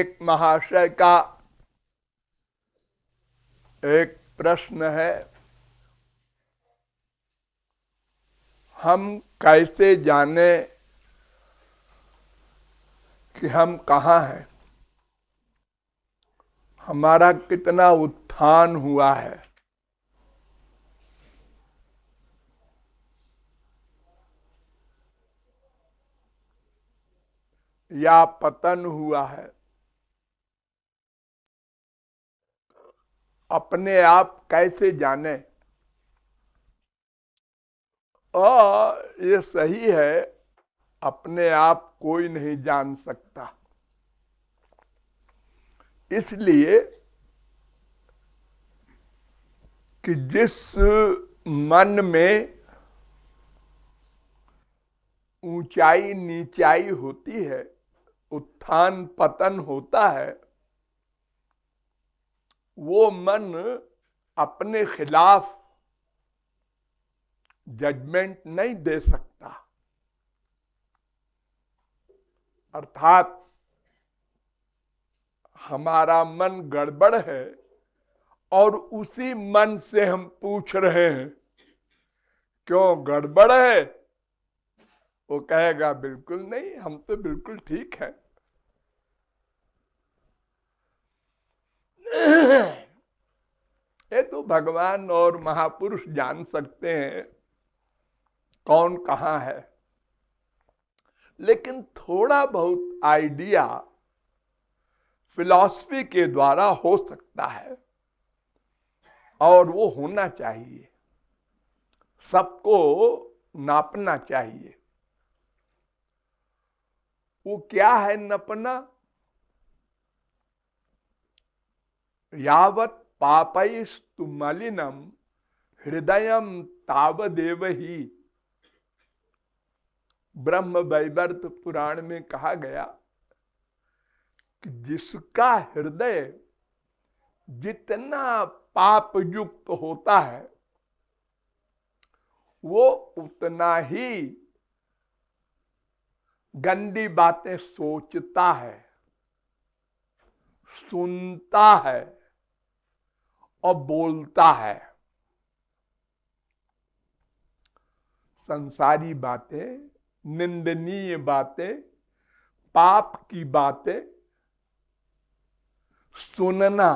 एक महाशय का एक प्रश्न है, हम कैसे जाने कि हम कहाँ हैं, हमारा कितना उत्थान हुआ है या पतन हुआ है। अपने आप कैसे जाने? ये सही है, अपने आप कोई नहीं जान सकता। इसलिए कि जिस मन में ऊंचाई नीचाई होती है, उत्थान पतन होता है, वो मन अपने खिलाफ जजमेंट नहीं दे सकता। अर्थात हमारा मन गड़बड़ है और उसी मन से हम पूछ रहे हैं क्यों गड़बड़ है, वो कहेगा बिल्कुल नहीं, हम तो बिल्कुल ठीक है। ये तो भगवान और महापुरुष जान सकते हैं कौन कहाँ है, लेकिन थोड़ा बहुत आइडिया फिलॉसफी के द्वारा हो सकता है और वो होना चाहिए, सबको नापना चाहिए। वो क्या है नपना? यावत पापैस्तु मलिनम हृदयम तावदेव ही। ब्रह्म वैवर्त पुराण में कहा गया कि जिसका हृदय जितना पाप युक्त होता है वो उतना ही गंदी बातें सोचता है, सुनता है और बोलता है। संसारी बातें, निंदनीय बातें, पाप की बातें सुनना,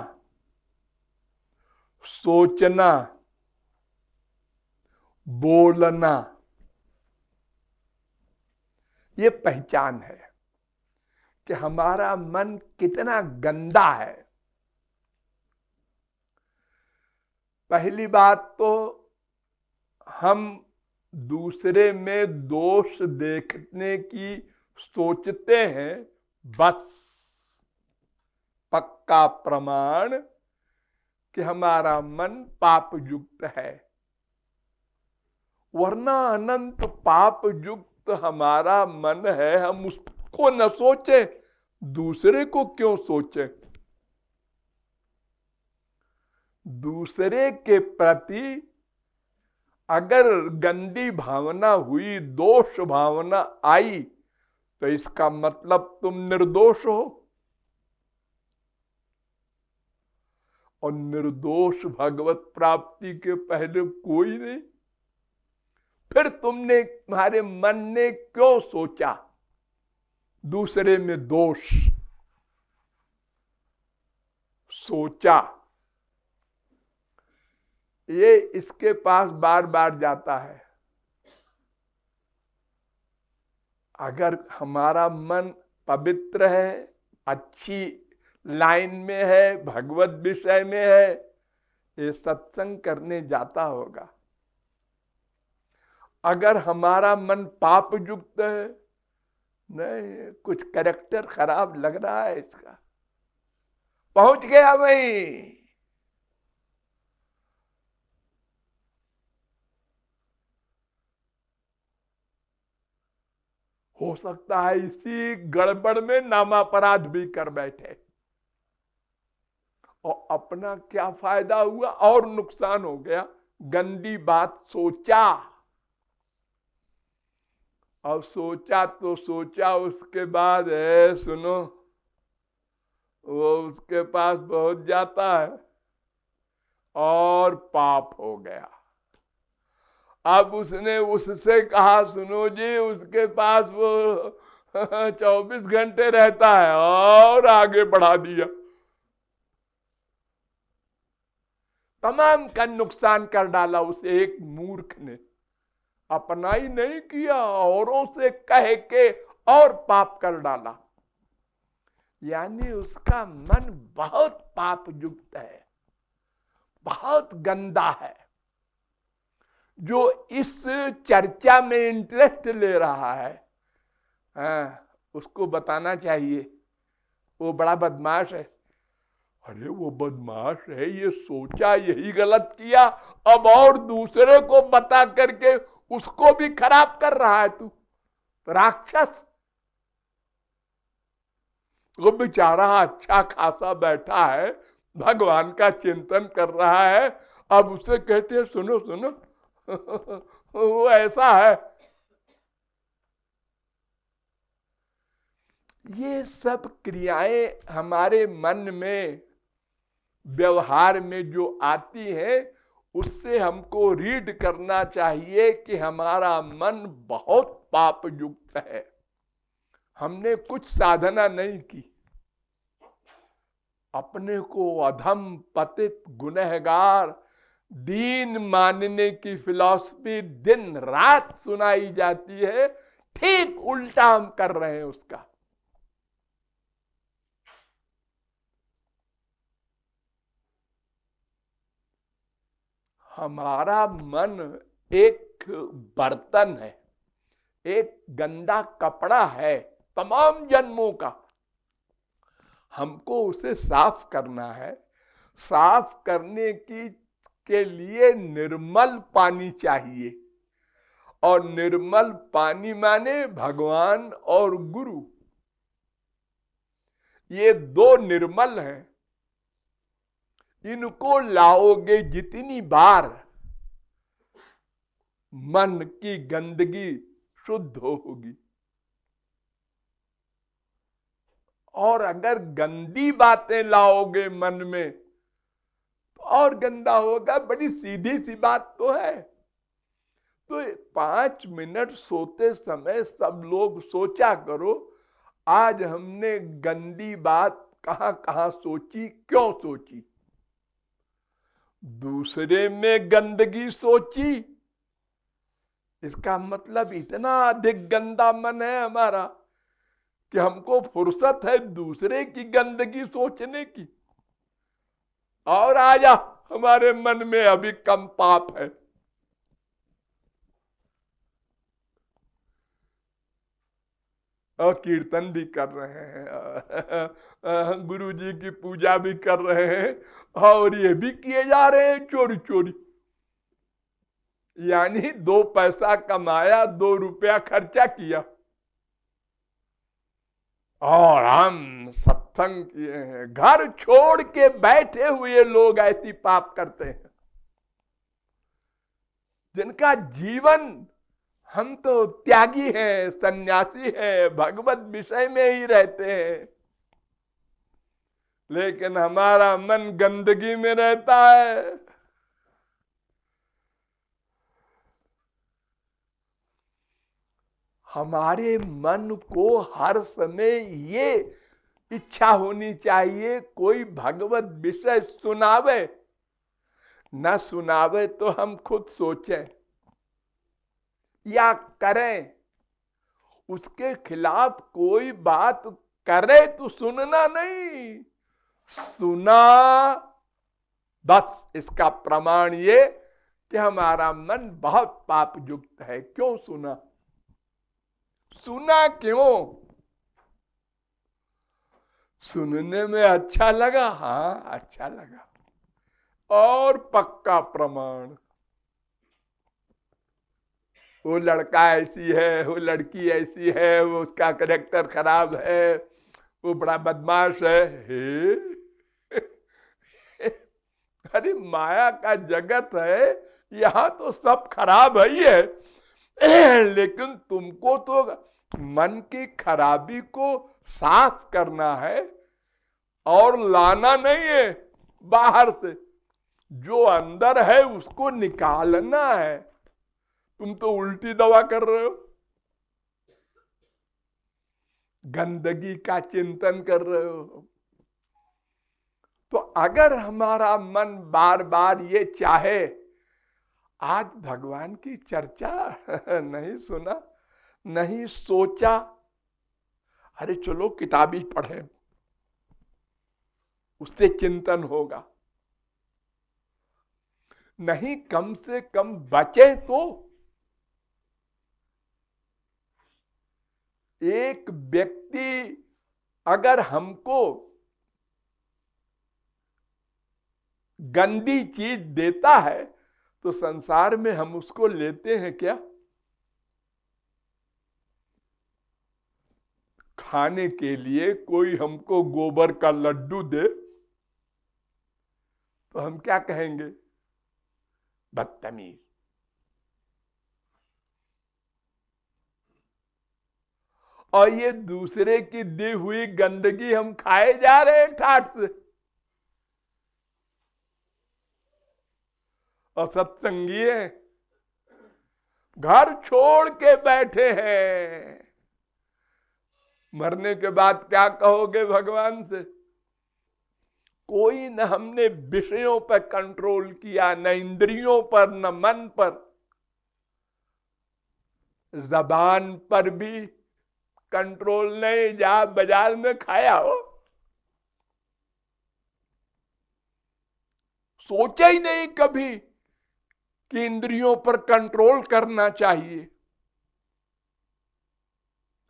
सोचना, बोलना, ये पहचान है कि हमारा मन कितना गंदा है। पहली बात तो हम दूसरे में दोष देखने की सोचते हैं, बस पक्का प्रमाण कि हमारा मन पाप युक्त है। वरना अनंत पाप युक्त हमारा मन है, हम उसको न सोचे, दूसरे को क्यों सोचे? दूसरे के प्रति अगर गंदी भावना हुई, दोष भावना आई, तो इसका मतलब तुम निर्दोष हो, और निर्दोष भगवत प्राप्ति के पहले कोई नहीं। फिर तुम्हारे मन ने क्यों सोचा दूसरे में दोष? सोचा, ये इसके पास बार बार जाता है। अगर हमारा मन पवित्र है, अच्छी लाइन में है, भगवत विषय में है, ये सत्संग करने जाता होगा। अगर हमारा मन पाप युक्त है, नहीं, कुछ कैरेक्टर खराब लग रहा है इसका, पहुंच गया वहीं। हो सकता है इसी गड़बड़ में नामापराध भी कर बैठे, और अपना क्या फायदा हुआ और नुकसान हो गया। गंदी बात सोचा, और सोचा तो सोचा, उसके बाद सुनो, वो उसके पास पहुंच जाता है और पाप हो गया। अब उसने उससे कहा, सुनो जी, उसके पास वो 24 घंटे रहता है, और आगे बढ़ा दिया, तमाम का नुकसान कर डाला उस एक मूर्ख ने। अपना ही नहीं किया, औरों से कह के और पाप कर डाला। यानी उसका मन बहुत पाप युक्त है, बहुत गंदा है। जो इस चर्चा में इंटरेस्ट ले रहा है, उसको बताना चाहिए वो बड़ा बदमाश है। अरे वो बदमाश है, ये सोचा, यही गलत किया, अब और दूसरे को बता करके उसको भी खराब कर रहा है तू, राक्षस। वो बेचारा अच्छा खासा बैठा है, भगवान का चिंतन कर रहा है, अब उसे कहते हैं सुनो सुनो वो ऐसा है। ये सब क्रियाएं हमारे मन में, व्यवहार में जो आती है, उससे हमको रीड करना चाहिए कि हमारा मन बहुत पाप युक्त है। हमने कुछ साधना नहीं की, अपने को अधम पतित गुनहगार दीन मानने की फिलॉसफी दिन रात सुनाई जाती है, ठीक उल्टा हम कर रहे हैं उसका। हमारा मन एक बर्तन है, एक गंदा कपड़ा है तमाम जन्मों का। हमको उसे साफ करना है। साफ करने के लिए निर्मल पानी चाहिए, और निर्मल पानी माने भगवान और गुरु। ये दो निर्मल हैं, इनको लाओगे जितनी बार, मन की गंदगी शुद्ध होगी। और अगर गंदी बातें लाओगे मन में तो और गंदा होगा। बड़ी सीधी सी बात तो है। तो 5 मिनट सोते समय सब लोग सोचा करो, आज हमने गंदी बात कहां कहां सोची, क्यों सोची। दूसरे में गंदगी सोची, इसका मतलब इतना अधिक गंदा मन है हमारा कि हमको फुर्सत है दूसरे की गंदगी सोचने की। और आजा, हमारे मन में अभी कम पाप है। और कीर्तन भी कर रहे हैं, गुरु जी की पूजा भी कर रहे हैं, और ये भी किए जा रहे हैं चोरी चोरी। यानी 2 पैसा कमाया, 2 रुपया खर्चा किया, और हम सत्संग किए हैं। घर छोड़ के बैठे हुए लोग ऐसी पाप करते हैं, जिनका जीवन, हम तो त्यागी हैं, सन्यासी हैं, भगवत विषय में ही रहते हैं, लेकिन हमारा मन गंदगी में रहता है। हमारे मन को हर समय ये इच्छा होनी चाहिए, कोई भगवत विषय सुनावे, न सुनावे तो हम खुद सोचें या करें। उसके खिलाफ कोई बात करे तो सुनना नहीं, सुना बस इसका प्रमाण ये कि हमारा मन बहुत पाप युक्त है। क्यों सुना? सुना क्यों? सुनने में अच्छा लगा, हाँ अच्छा लगा, और पक्का प्रमाण, वो लड़का ऐसी है, वो लड़की ऐसी है, वो उसका कैरेक्टर खराब है, वो बड़ा बदमाश है। हे अरे माया का जगत है, यहां तो सब खराब है ही है, लेकिन तुमको तो मन की खराबी को साफ करना है, और लाना नहीं है बाहर से, जो अंदर है उसको निकालना है। तुम तो उल्टी दवा कर रहे हो, गंदगी का चिंतन कर रहे हो। तो अगर हमारा मन बार बार ये चाहे, आज भगवान की चर्चा नहीं सुना, नहीं सोचा, अरे चलो किताब ही पढ़े, उससे चिंतन होगा। नहीं, कम से कम बचे तो। एक व्यक्ति अगर हमको गंदी चीज देता है तो संसार में हम उसको लेते हैं क्या? खाने के लिए कोई हमको गोबर का लड्डू दे तो हम क्या कहेंगे? बदतमीज। और ये दूसरे की दी हुई गंदगी हम खाए जा रहे हैं ठाठ से। और सत्संगी घर छोड़ के बैठे हैं, मरने के बाद क्या कहोगे भगवान से? कोई न हमने विषयों पर कंट्रोल किया, न इंद्रियों पर, न मन पर, जबान पर भी कंट्रोल नहीं। जा बाजार में खाया हो, सोचा ही नहीं कभी कि इंद्रियों पर कंट्रोल करना चाहिए।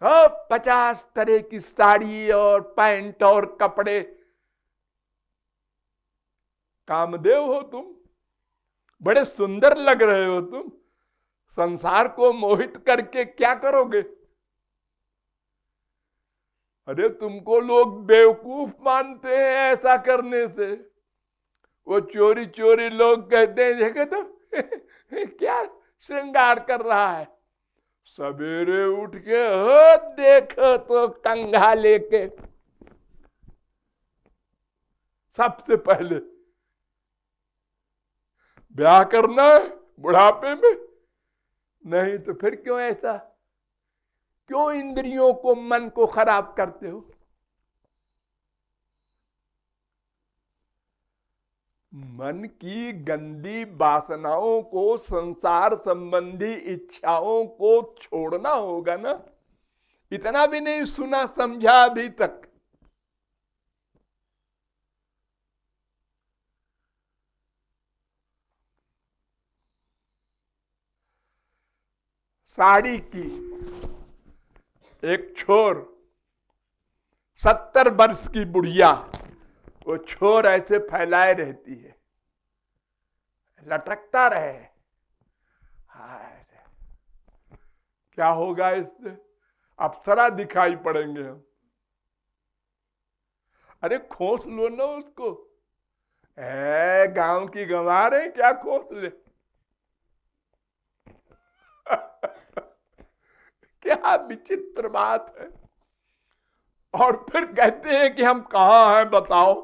हाँ, 50 तरह की साड़ी और पैंट और कपड़े। कामदेव हो तुम, बड़े सुंदर लग रहे हो तुम, संसार को मोहित करके क्या करोगे? अरे तुमको लोग बेवकूफ मानते हैं ऐसा करने से। वो चोरी चोरी लोग कहते हैं, देखे तो क्या श्रृंगार कर रहा है, सवेरे उठ के हो देखो तो कंघा लेके सबसे पहले ब्याह करना है बुढ़ापे में। नहीं तो फिर क्यों ऐसा, क्यों इंद्रियों को, मन को खराब करते हो? मन की गंदी वासनाओं को, संसार संबंधी इच्छाओं को छोड़ना होगा ना। इतना भी नहीं सुना समझा अभी तक। साड़ी की एक छोर, 70 वर्ष की बुढ़िया, वो छोर ऐसे फैलाए रहती है, लटकता रहे। क्या होगा इससे? अप्सरा दिखाई पड़ेंगे हम। अरे खोस लो ना उसको, गांव की गंवार है, क्या खोस ले? क्या विचित्र बात है। और फिर कहते हैं कि हम कहां हैं बताओ।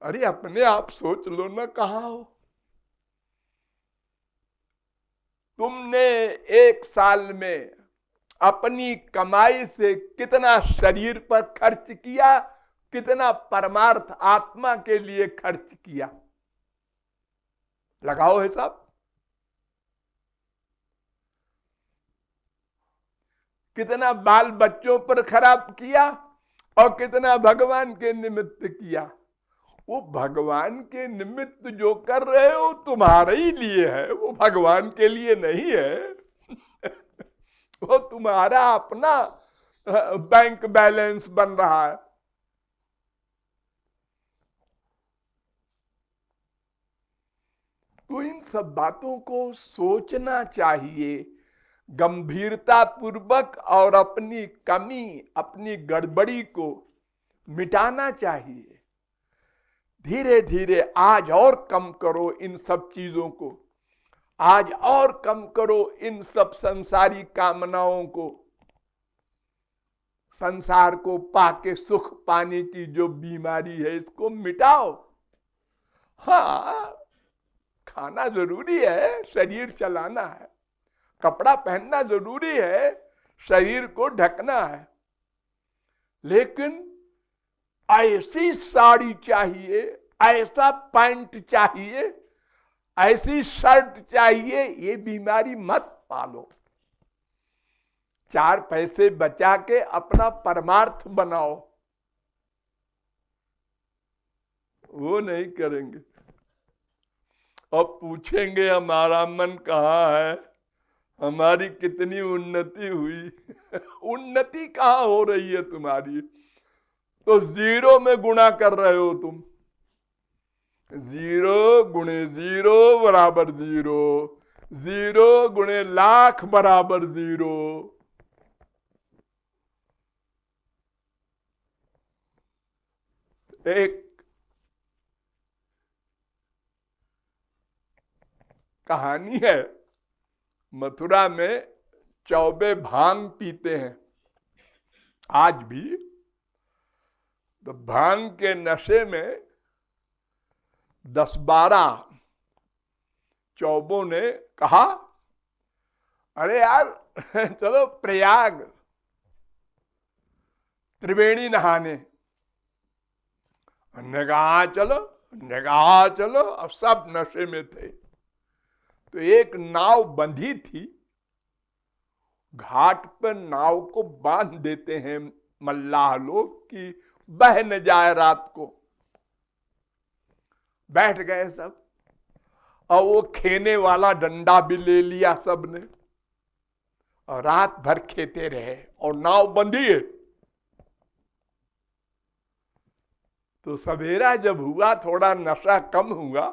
अरे अपने आप सोच लो ना, कहां हो? तुमने एक साल में अपनी कमाई से कितना शरीर पर खर्च किया, कितना परमार्थ आत्मा के लिए खर्च किया? लगाओ हिसाब। कितना बाल बच्चों पर खराब किया और कितना भगवान के निमित्त किया। वो भगवान के निमित्त जो कर रहे हो तुम्हारे ही लिए है, वो भगवान के लिए नहीं है। वो तुम्हारा अपना बैंक बैलेंस बन रहा है। तो इन सब बातों को सोचना चाहिए गंभीरता पूर्वक, और अपनी कमी, अपनी गड़बड़ी को मिटाना चाहिए। धीरे धीरे आज और कम करो इन सब चीजों को, आज और कम करो इन सब संसारी कामनाओं को। संसार को पाके सुख पाने की जो बीमारी है इसको मिटाओ। हाँ, खाना जरूरी है, शरीर चलाना है, कपड़ा पहनना जरूरी है, शरीर को ढकना है, लेकिन ऐसी साड़ी चाहिए, ऐसा पैंट चाहिए, ऐसी शर्ट चाहिए, ये बीमारी मत पालो। 4 पैसे बचा के अपना परमार्थ बनाओ। वो नहीं करेंगे। अब पूछेंगे हमारा मन कहाँ है, हमारी कितनी उन्नति हुई। उन्नति कहाँ हो रही है तुम्हारी? तो 0 में गुणा कर रहे हो तुम। 0 गुणे 0 बराबर 0, 0 गुणे लाख बराबर 0। एक कहानी है, मथुरा में चौबे भांग पीते हैं आज भी। तो भांग के नशे में 10-12 चौबों ने कहा, अरे यार चलो प्रयाग त्रिवेणी नहाने। ने कहा चलो, ने कहा चलो। अब सब नशे में थे। तो एक नाव बंधी थी, घाट पर नाव को बांध देते हैं मल्लाह लोग कि बह न जाए रात को। बैठ गए सब, और वो खेने वाला डंडा भी ले लिया सबने, और रात भर खेते रहे, और नाव बंधी है। तो सवेरा जब हुआ, थोड़ा नशा कम हुआ,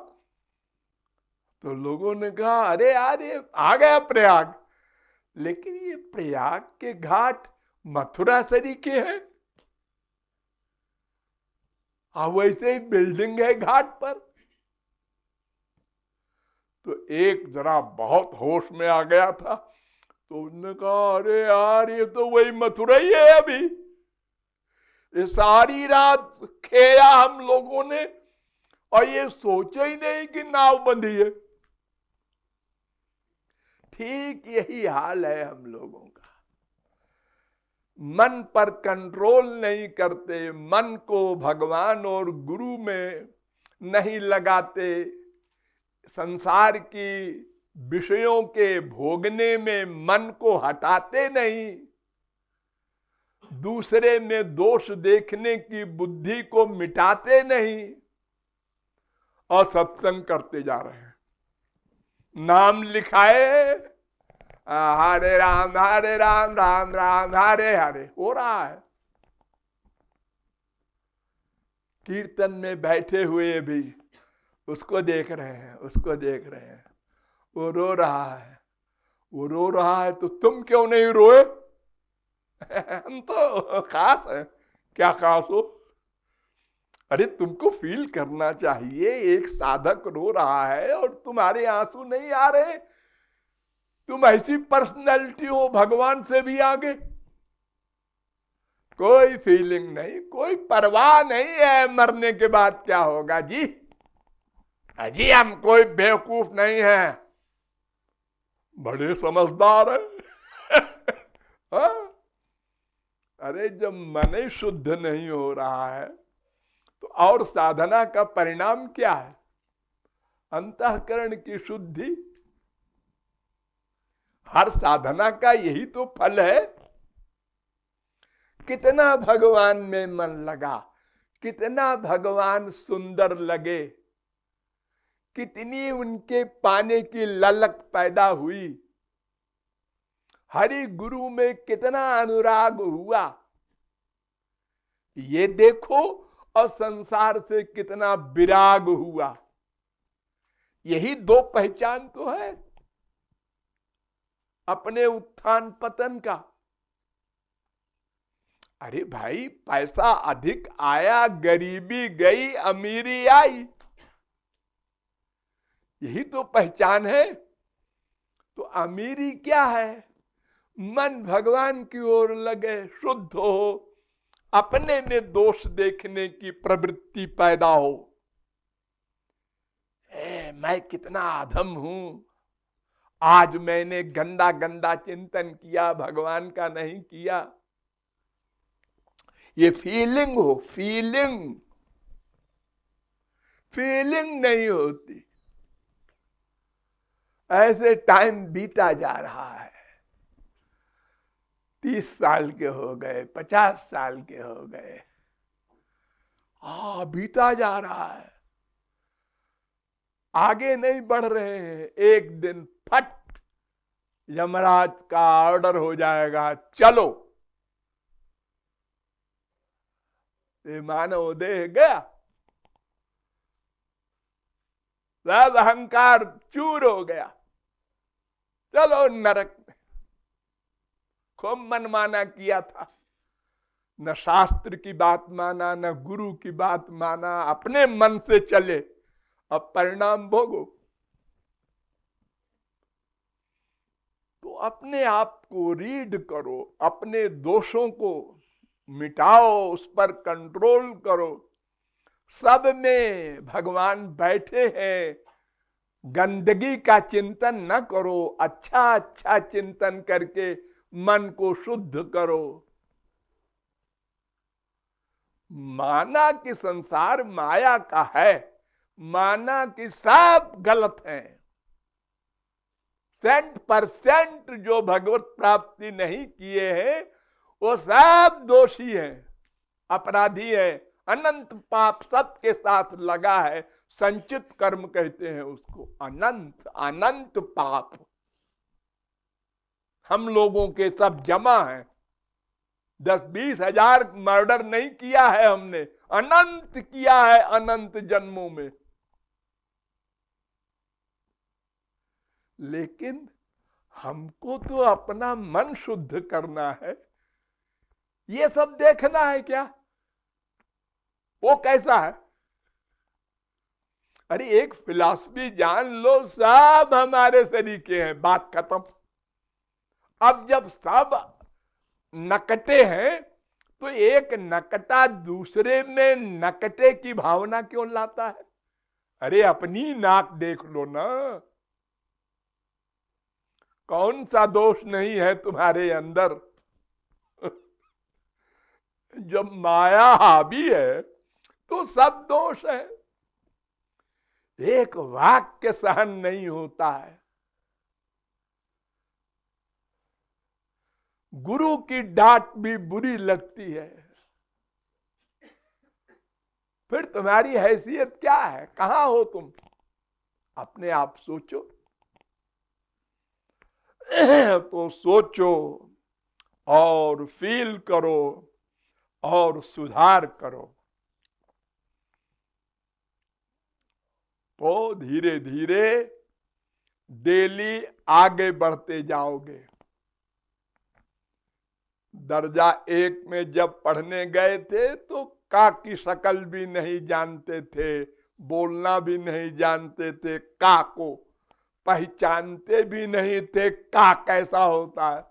तो लोगों ने कहा, अरे यार ये आ गया प्रयाग। लेकिन ये प्रयाग के घाट मथुरा सरीखे हैं, वैसे ही बिल्डिंग है घाट पर। तो एक जरा बहुत होश में आ गया था, तो उसने कहा, अरे यार ये तो वही मथुरा ही है। अभी ये सारी रात खेया हम लोगों ने, और ये सोचा ही नहीं कि नाव बंधी है। ठीक यही हाल है हम लोगों का। मन पर कंट्रोल नहीं करते, मन को भगवान और गुरु में नहीं लगाते, संसार की विषयों के भोगने में मन को हटाते नहीं, दूसरे में दोष देखने की बुद्धि को मिटाते नहीं, और सत्संग करते जा रहे हैं। नाम लिखाए, हरे राम राम राम हरे हरे हो रहा है। कीर्तन में बैठे हुए भी उसको देख रहे हैं, उसको देख रहे हैं। वो रो रहा है, वो रो रहा है, तो तुम क्यों नहीं रोए? हम तो खास है। क्या खास हो? अरे तुमको फील करना चाहिए, एक साधक रो रहा है और तुम्हारे आंसू नहीं आ रहे। तुम ऐसी पर्सनैलिटी हो भगवान से भी आगे। कोई फीलिंग नहीं, कोई परवाह नहीं है मरने के बाद क्या होगा। जी अजी हम कोई बेवकूफ नहीं है, बड़े समझदार है। हाँ? अरे जब मन ही शुद्ध नहीं हो रहा है तो और साधना का परिणाम क्या है? अंतःकरण की शुद्धि। हर साधना का यही तो फल है। कितना भगवान में मन लगा, कितना भगवान सुंदर लगे, कितनी उनके पाने की ललक पैदा हुई, हरि गुरु में कितना अनुराग हुआ, ये देखो। और संसार से कितना विराग हुआ। यही 2 पहचान तो है अपने उत्थान पतन का। अरे भाई पैसा अधिक आया, गरीबी गई, अमीरी आई, यही तो पहचान है। तो अमीरी क्या है? मन भगवान की ओर लगे, शुद्ध हो, अपने में दोष देखने की प्रवृत्ति पैदा हो। मैं कितना अधम हूं, आज मैंने गंदा गंदा चिंतन किया, भगवान का नहीं किया। ये फीलिंग हो, फीलिंग नहीं होती। ऐसे टाइम बीता जा रहा है, 30 साल के हो गए, 50 साल के हो गए, बीता जा रहा है, आगे नहीं बढ़ रहे हैं। एक दिन फट यमराज का ऑर्डर हो जाएगा, चलो, ये मानव देह गया, सब अहंकार चूर हो गया, चलो नरक में। खूब मनमाना किया था, न शास्त्र की बात माना, न गुरु की बात माना, अपने मन से चले, अब परिणाम भोगो। तो अपने आप को रीड करो, अपने दोषों को मिटाओ, उस पर कंट्रोल करो। सब में भगवान बैठे हैं, गंदगी का चिंतन न करो, अच्छा अच्छा चिंतन करके मन को शुद्ध करो। माना कि संसार माया का है, माना कि सब गलत है, 100% जो भगवत प्राप्ति नहीं किए हैं वो सब दोषी हैं, अपराधी हैं, अनंत पाप सबके साथ लगा है। संचित कर्म कहते हैं उसको, अनंत अनंत पाप हम लोगों के सब जमा है। 10-20 हजार मर्डर नहीं किया है हमने, अनंत किया है, अनंत जन्मों में। लेकिन हमको तो अपना मन शुद्ध करना है, ये सब देखना है क्या वो कैसा है। अरे एक फिलॉसफी जान लो, सब हमारे सरीके हैं, बात खत्म। अब जब सब नकटे हैं तो एक नकटा दूसरे में नकटे की भावना क्यों लाता है। अरे अपनी नाक देख लो ना, कौन सा दोष नहीं है तुम्हारे अंदर। जब माया हावी है तो सब दोष है। एक वाक्य सहन नहीं होता है, गुरु की डांट भी बुरी लगती है। फिर तुम्हारी हैसियत क्या है, कहां हो तुम, अपने आप सोचो। तो सोचो और फील करो और सुधार करो, तो धीरे धीरे डेली आगे बढ़ते जाओगे। दर्जा 1 में जब पढ़ने गए थे तो का की शक्ल भी नहीं जानते थे, बोलना भी नहीं जानते थे, का को पहचानते भी नहीं थे, का कैसा होता है।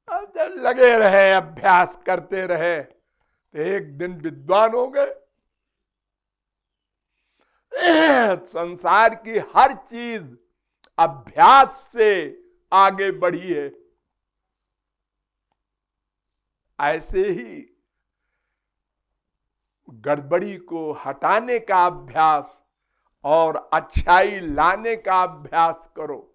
अब जब लगे रहे, अभ्यास करते रहे, तो एक दिन विद्वान हो गए। संसार की हर चीज अभ्यास से आगे बढ़ी है। ऐसे ही गड़बड़ी को हटाने का अभ्यास और अच्छाई लाने का अभ्यास करो।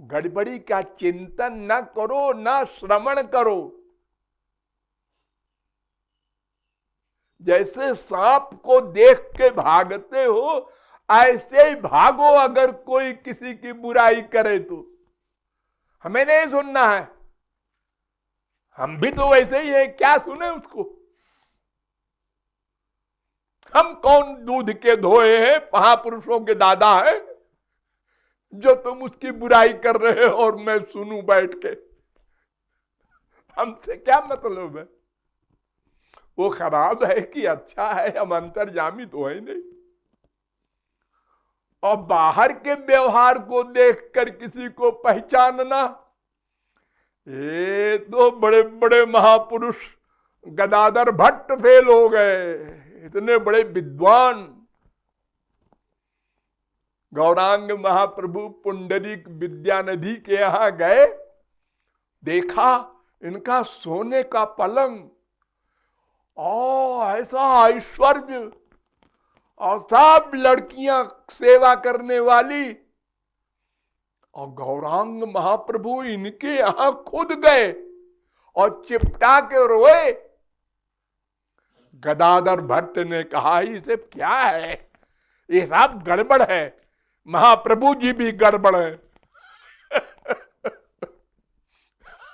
गड़बड़ी का चिंतन न करो, न श्रवण करो। जैसे सांप को देख के भागते हो, ऐसे ही भागो। अगर कोई किसी की बुराई करे तो हमें नहीं सुनना है, हम भी तो वैसे ही है, क्या सुने उसको। हम कौन दूध के धोए हैं, महापुरुषों के दादा है, जो तुम उसकी बुराई कर रहे हो और मैं सुनूं बैठ के। हमसे क्या मतलब है, वो खराब है कि अच्छा है, हम अंतर्जामी तो है नहीं। और बाहर के व्यवहार को देखकर किसी को पहचानना, ये तो बड़े बड़े महापुरुष गदाधर भट्ट फेल हो गए। इतने बड़े विद्वान गौरांग महाप्रभु पुंडरीक विद्यानिधि के यहां गए, देखा इनका सोने का पलंग और ऐसा ऐश्वर्य और सब लड़कियां सेवा करने वाली, और गौरांग महाप्रभु इनके यहां खुद गए और चिपटा के रोए। गदाधर भट्ट ने कहा ये सब क्या है, ये सब गड़बड़ है, महाप्रभु जी भी गड़बड़ है।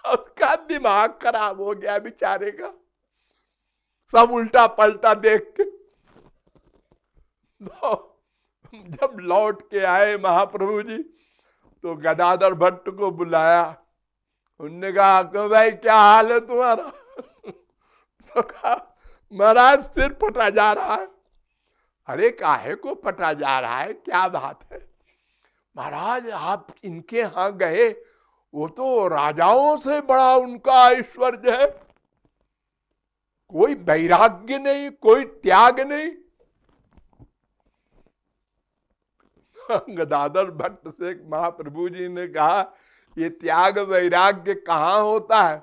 उसका दिमाग खराब हो गया बेचारे का, सब उल्टा पलटा देख के। तो जब लौट के आए महाप्रभु जी तो गदाधर भट्ट को बुलाया, उनने कहा कि भाई क्या हाल है तुम्हारा? तो कहा महाराज सिर फटा जा रहा है। अरे काहे को फटा जा रहा है, क्या बात है? महाराज आप इनके यहां गए, वो तो राजाओं से बड़ा उनका ऐश्वर्य है, कोई वैराग्य नहीं, कोई त्याग नहीं। गदाधर भट्ट से महाप्रभु जी ने कहा ये त्याग वैराग्य कहां होता है?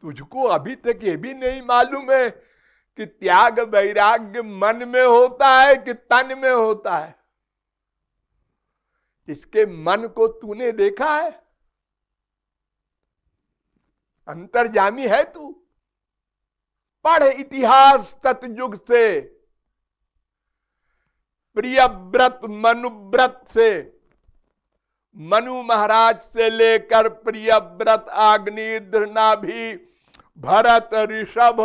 तुझको अभी तक ये भी नहीं मालूम है कि त्याग वैराग्य मन में होता है कि तन में होता है? इसके मन को तूने देखा है? अंतर्यामी है तू? पढ़ इतिहास सतयुग से, प्रियव्रत मनुव्रत से, मनु महाराज से लेकर प्रियव्रत, अग्निध्र भी, भरत, ऋषभ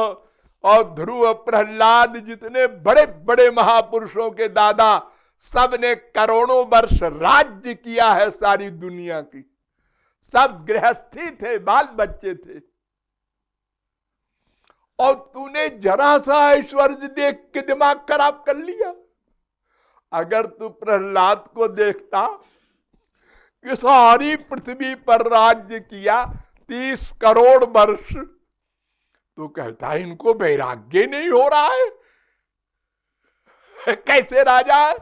और ध्रुव, प्रहलाद, जितने बड़े बड़े महापुरुषों के दादा, सब ने करोड़ों वर्ष राज्य किया है सारी दुनिया की। सब गृहस्थी थे, बाल बच्चे थे, और तूने जरा सा ऐश्वर्य देख के दिमाग खराब कर लिया। अगर तू प्रहलाद को देखता कि सारी पृथ्वी पर राज्य किया 30 करोड़ वर्ष, तो कहता इनको वैराग्य नहीं हो रहा है, कैसे राजा है?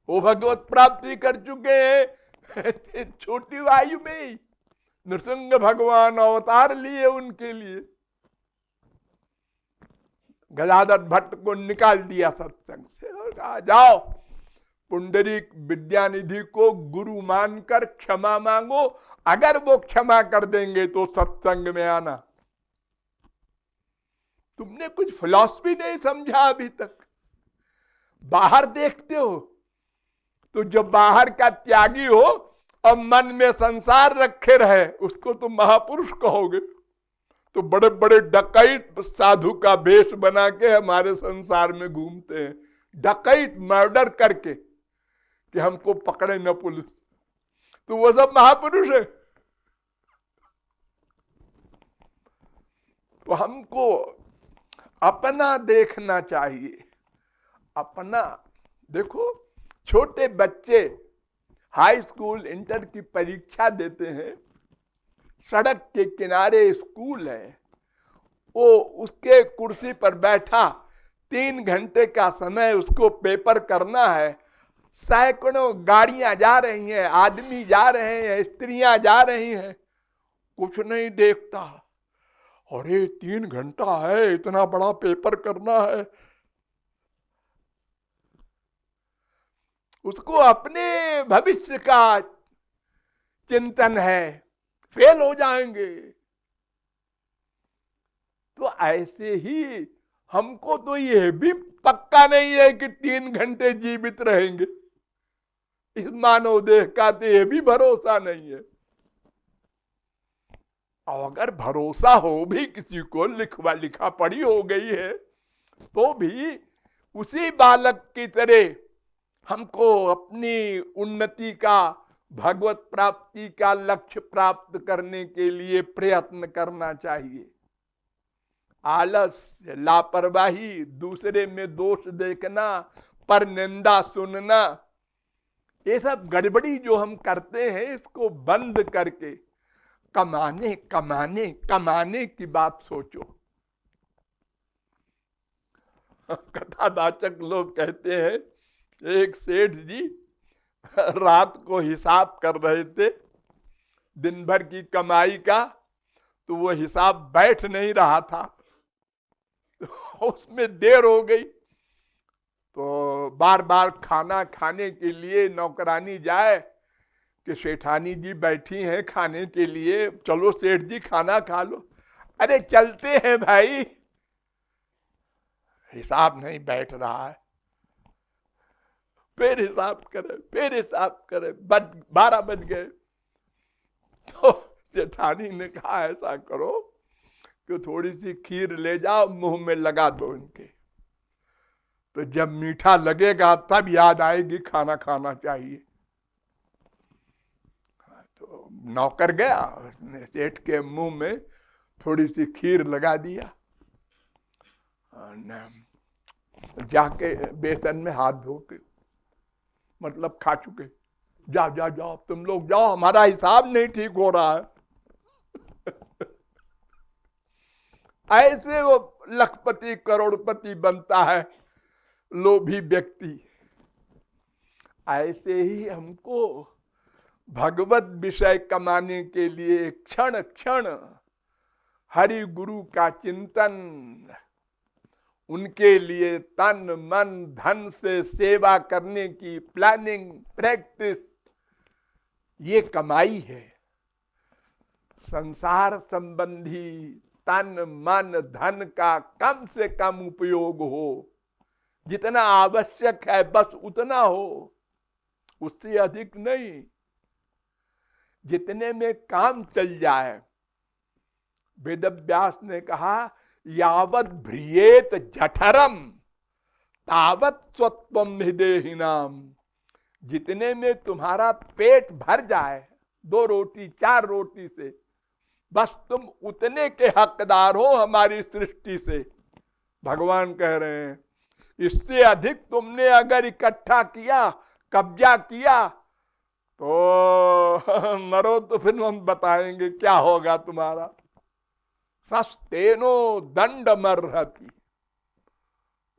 वो भगवत प्राप्ति कर चुके हैं छोटी आयु में ही। नृसिंह भगवान अवतार लिए उनके लिए। गदाधर भट्ट को निकाल दिया सत्संग से और कहा जाओ पुंडरीक विद्यानिधि को गुरु मानकर क्षमा मांगो, अगर वो क्षमा कर देंगे तो सत्संग में आना। तुमने कुछ फिलॉसफी नहीं समझा अभी तक। बाहर देखते हो तो जो बाहर का त्यागी हो और मन में संसार रखे रहे उसको तुम महापुरुष कहोगे। तो बड़े बड़े डकैत साधु का वेश बना के हमारे संसार में घूमते हैं, डकैत मर्डर करके कि हमको पकड़े न पुलिस, तो वो सब महापुरुष है। तो हमको अपना देखना चाहिए, अपना। देखो छोटे बच्चे हाई स्कूल इंटर की परीक्षा देते हैं, सड़क के किनारे स्कूल है, वो उसके कुर्सी पर बैठा 3 घंटे का समय उसको पेपर करना है। सैकड़ों गाड़ियां जा रही हैं, आदमी जा रहे हैं, स्त्रियां जा रही हैं, कुछ नहीं देखता। अरे 3 घंटा है, इतना बड़ा पेपर करना है। उसको अपने भविष्य का चिंतन है, फेल हो जाएंगे। तो ऐसे ही हमको तो यह भी पक्का नहीं है कि 3 घंटे जीवित रहेंगे, इस मानव देह का तो यह भी भरोसा नहीं है। और अगर भरोसा हो भी किसी को, लिखा पढ़ी हो गई है, तो भी उसी बालक की तरह हमको अपनी उन्नति का, भगवत प्राप्ति का लक्ष्य प्राप्त करने के लिए प्रयत्न करना चाहिए। आलस्य, लापरवाही, दूसरे में दोष देखना, पर निंदा सुनना, ये सब गड़बड़ी जो हम करते हैं, इसको बंद करके कमाने कमाने कमाने की बात सोचो। कथावाचक लोग कहते हैं, एक सेठ जी रात को हिसाब कर रहे थे दिन भर की कमाई का, तो वो हिसाब बैठ नहीं रहा था, उसमें देर हो गई, तो बार बार खाना खाने के लिए नौकरानी जाए कि सेठानी जी बैठी हैं खाने के लिए, चलो सेठ जी खाना खा लो। अरे चलते हैं भाई, हिसाब नहीं बैठ रहा है। फिर हिसाब करे, फिर हिसाब करे, 12 बज गए। तो सेठानी ने कहा ऐसा करो कि थोड़ी सी खीर ले जाओ, मुंह में लगा दो इनके, तो जब मीठा लगेगा तब याद आएगी खाना खाना चाहिए। तो नौकर गया, उसने सेठ के मुंह में थोड़ी सी खीर लगा दिया, जाके बेसन में हाथ धो के, मतलब खा चुके, जाओ जाओ जाओ तुम लोग जाओ, हमारा हिसाब नहीं ठीक हो रहा है। ऐसे वो लखपति करोड़पति बनता है लोभी व्यक्ति। ऐसे ही हमको भगवत विषय कमाने के लिए क्षण क्षण हरि गुरु का चिंतन, उनके लिए तन मन धन से सेवा करने की प्लानिंग, प्रैक्टिस, ये कमाई है। संसार संबंधी तन मन धन का कम से कम उपयोग हो, जितना आवश्यक है बस उतना हो, उससे अधिक नहीं। जितने में काम चल जाए। वेदव्यास ने कहा, यावत भ्रियेत जठरम तावत स्वत्वम हृदयहीनाम। जितने में तुम्हारा पेट भर जाए, 2 रोटी 4 रोटी से, बस तुम उतने के हकदार हो हमारी सृष्टि से। भगवान कह रहे हैं, इससे अधिक तुमने अगर इकट्ठा किया, कब्जा किया, तो मरो तो फिर हम बताएंगे क्या होगा तुम्हारा। सस्तेनो दंड मरहति,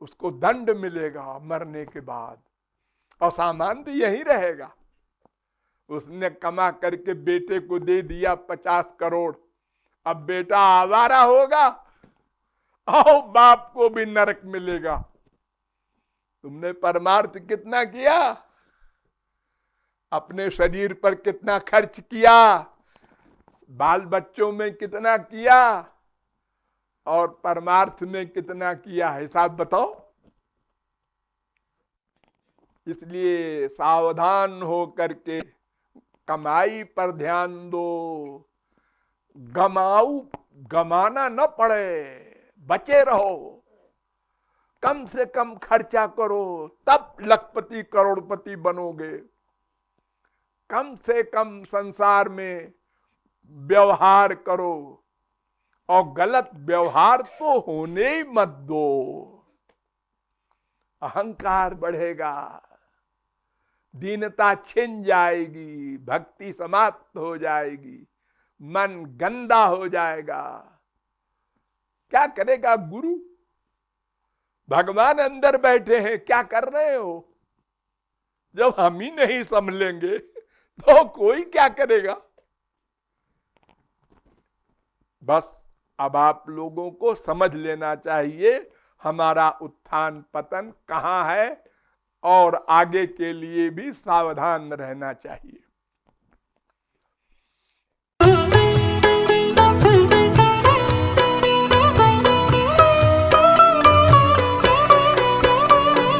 उसको दंड मिलेगा मरने के बाद, और सामान तो यही रहेगा। उसने कमा करके बेटे को दे दिया 50 करोड़, अब बेटा आवारा होगा और बाप को भी नरक मिलेगा। तुमने परमार्थ कितना किया, अपने शरीर पर कितना खर्च किया, बाल बच्चों में कितना किया, और परमार्थ में कितना किया, हिसाब बताओ। इसलिए सावधान हो करके कमाई पर ध्यान दो, गमाना न पड़े, बचे रहो, कम से कम खर्चा करो, तब लखपति करोड़पति बनोगे। कम से कम संसार में व्यवहार करो, और गलत व्यवहार तो होने ही मत दो। अहंकार बढ़ेगा, दीनता छिन जाएगी, भक्ति समाप्त हो जाएगी, मन गंदा हो जाएगा। क्या करेगा गुरु? भगवान अंदर बैठे हैं, क्या कर रहे हो? जब हम ही नहीं संभलेंगे तो कोई क्या करेगा? बस अब आप लोगों को समझ लेना चाहिए हमारा उत्थान पतन कहाँ है, और आगे के लिए भी सावधान रहना चाहिए।